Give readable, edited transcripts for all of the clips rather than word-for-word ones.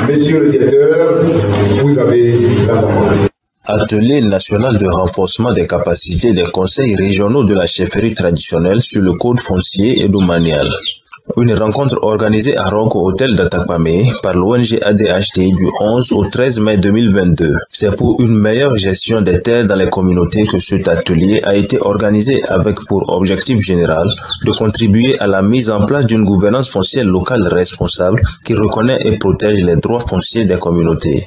Monsieur le directeur, vous avez la parole. Atelier national de renforcement des capacités des conseils régionaux de la chefferie traditionnelle sur le code foncier et domanial. Une rencontre organisée à Ronco Hôtel d'Atakpamé par l'ONG ADHD du 11 au 13 mai 2022. C'est pour une meilleure gestion des terres dans les communautés que cet atelier a été organisé avec pour objectif général de contribuer à la mise en place d'une gouvernance foncière locale responsable qui reconnaît et protège les droits fonciers des communautés.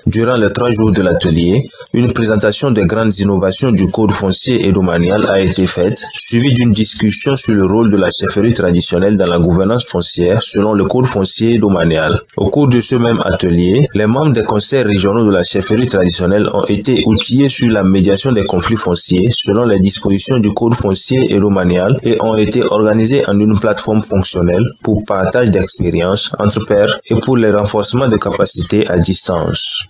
Durant les 3 jours de l'atelier, une présentation des grandes innovations du code foncier et domanial a été faite, suivie d'une discussion sur le rôle de la chefferie traditionnelle dans la gouvernance foncière selon le code foncier et domanial. Au cours de ce même atelier, les membres des conseils régionaux de la chefferie traditionnelle ont été outillés sur la médiation des conflits fonciers selon les dispositions du code foncier et domanial et ont été organisés en une plateforme fonctionnelle pour partage d'expériences entre pairs et pour le renforcement des capacités à distance.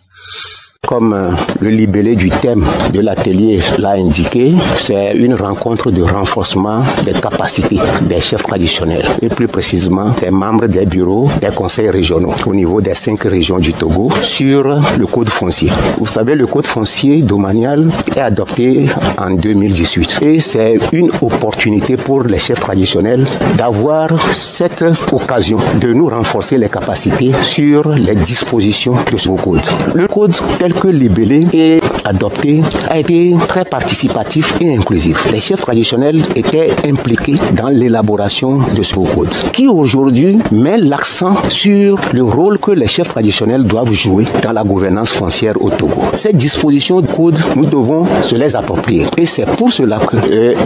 Comme le libellé du thème de l'atelier l'a indiqué, c'est une rencontre de renforcement des capacités des chefs traditionnels et plus précisément des membres des bureaux des conseils régionaux au niveau des 5 régions du Togo sur le code foncier. Vous savez, le code foncier domanial est adopté en 2018 et c'est une opportunité pour les chefs traditionnels d'avoir cette occasion de nous renforcer les capacités sur les dispositions de ce code. Le code tel que libellé et adopté a été très participatif et inclusif. Les chefs traditionnels étaient impliqués dans l'élaboration de ce code, qui aujourd'hui met l'accent sur le rôle que les chefs traditionnels doivent jouer dans la gouvernance foncière au Togo. Ces dispositions de code, nous devons se les approprier. Et c'est pour cela que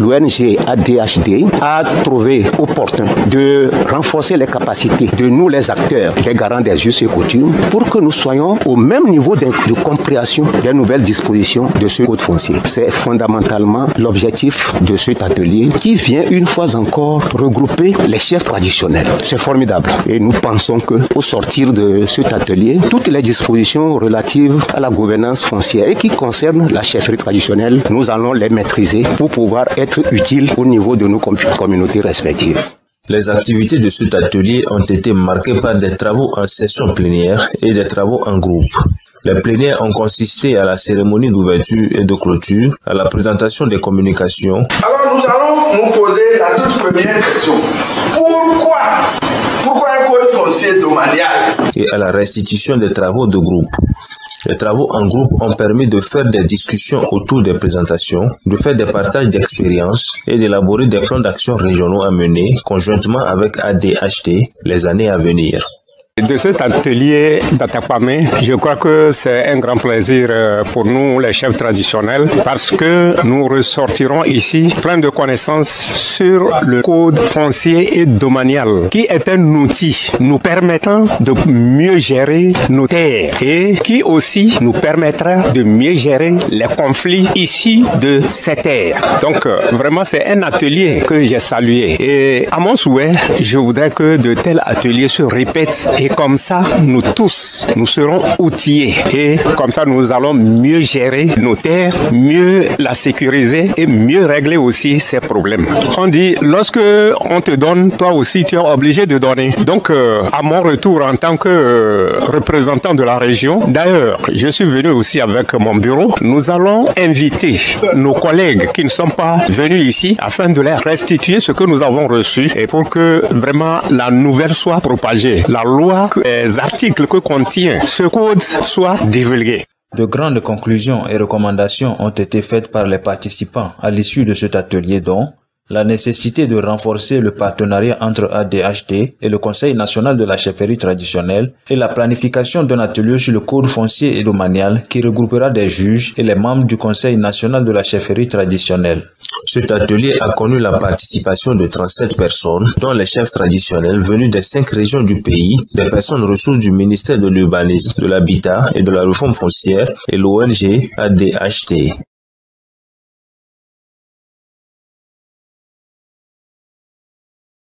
l'ONG ADHD a trouvé opportun de renforcer les capacités de nous les acteurs, les garants des us et coutumes, pour que nous soyons au même niveau de compréhension des nouvelles dispositions de ce code foncier. C'est fondamentalement l'objectif de cet atelier qui vient une fois encore regrouper les chefs traditionnels. C'est formidable et nous pensons que au sortir de cet atelier, toutes les dispositions relatives à la gouvernance foncière et qui concernent la chefferie traditionnelle, nous allons les maîtriser pour pouvoir être utiles au niveau de nos communautés respectives. Les activités de cet atelier ont été marquées par des travaux en session plénière et des travaux en groupe. Les plénières ont consisté à la cérémonie d'ouverture et de clôture, à la présentation des communications. Alors nous allons nous poser la toute première question. Pourquoi un code foncier domanial? Et à la restitution des travaux de groupe. Les travaux en groupe ont permis de faire des discussions autour des présentations, de faire des partages d'expériences et d'élaborer des plans d'action régionaux à mener conjointement avec ADHD les années à venir. De cet atelier d'Atakpamé, je crois que c'est un grand plaisir pour nous, les chefs traditionnels, parce que nous ressortirons ici plein de connaissances sur le code foncier et domanial, qui est un outil nous permettant de mieux gérer nos terres et qui aussi nous permettra de mieux gérer les conflits issus de ces terres. Donc vraiment, c'est un atelier que j'ai salué. Et à mon souhait, je voudrais que de tels ateliers se répètent et comme ça, nous tous, nous serons outillés et comme ça, nous allons mieux gérer nos terres, mieux la sécuriser et mieux régler aussi ces problèmes. On dit, lorsque on te donne, toi aussi, tu es obligé de donner. Donc, à mon retour en tant que représentant de la région, d'ailleurs, je suis venu aussi avec mon bureau, nous allons inviter nos collègues qui ne sont pas venus ici afin de leur restituer ce que nous avons reçu et pour que vraiment la nouvelle soit propagée. La loi, les articles que contient ce code soient divulgués. De grandes conclusions et recommandations ont été faites par les participants à l'issue de cet atelier dont la nécessité de renforcer le partenariat entre ADHD et le Conseil national de la chefferie traditionnelle et la planification d'un atelier sur le code foncier et domanial qui regroupera des juges et les membres du Conseil national de la chefferie traditionnelle. Cet atelier a connu la participation de 37 personnes, dont les chefs traditionnels venus des 5 régions du pays, des personnes ressources du ministère de l'Urbanisme, de l'Habitat et de la Réforme foncière et l'ONG ADHD.